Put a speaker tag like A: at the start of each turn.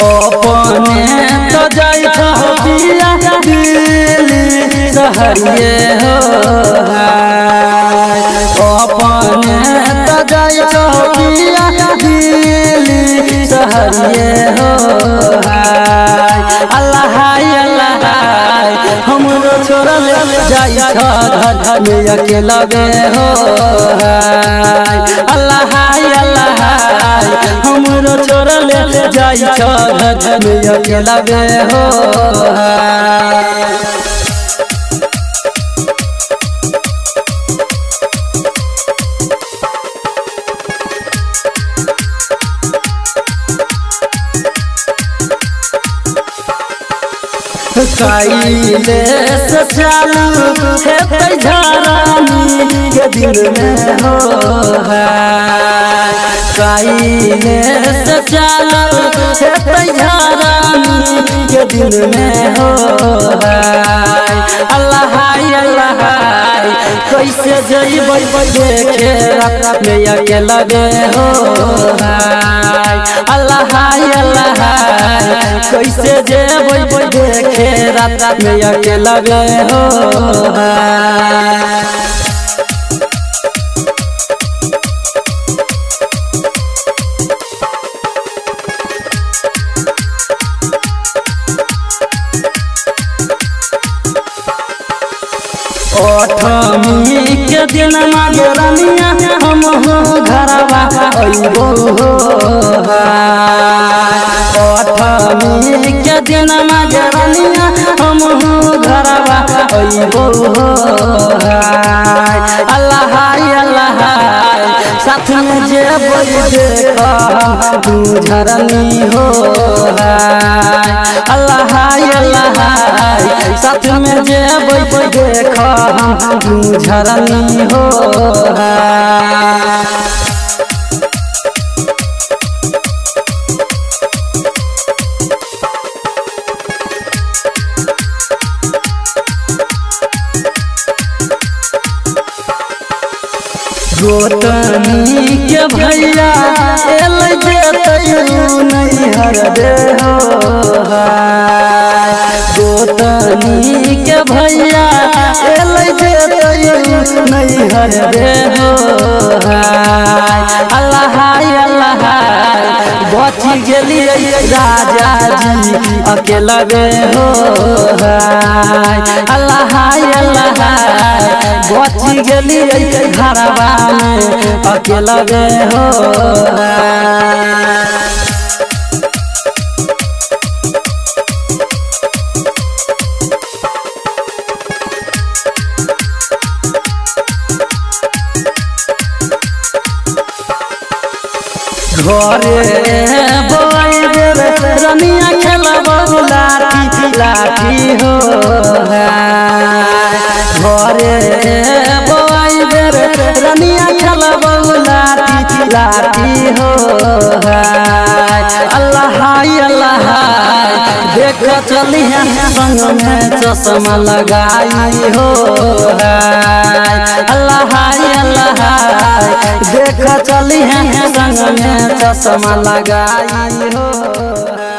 A: अपने तो जाई पिया दिल्ली सहरिए हो अपने तो जाई पिया दिल्ली सहरिए हो अल्लाह हमरो छोड़ल जाई घर में अकेला बे हो अल्लाह हमरो छोड़ल जाई घर में अकेला बे हो काइले से चालू है तैयारी के दिन में हो काइले से चालू है तैयारी के दिन में हो अल्लाह कैसे जइबै देखे रात में अकेला बे हो अल्लाह कैसे जेबै देखे रात में अकेला बे हो अठमी के दिन मागरनिया हम घरवा अइबो अठमी के दिन मागरनिया हम घरवा अइबो अल्लाह साथ में जे तू झरनी हो अल्लाह साथ में जे देख तू झरनी हो गोतनी के भैया एलै नहीं हर दे हो गोतनी के भैया एलै नहीं हर दे हो अल्लाह बच गेलिए राजा जी अकेला बे हो अल्लाह बच गेलिए घरवा में अकेला बे हो घरे बोई रे रनिया खेलबो लाठी लाठी हो घरे बोई रे रनिया खेलबो लाठी लाठी हो अल्लाह देख चलिया संग में चश्मा लगाई हो अल्लाह देख चलिया संग में चश्मा लगाई हो।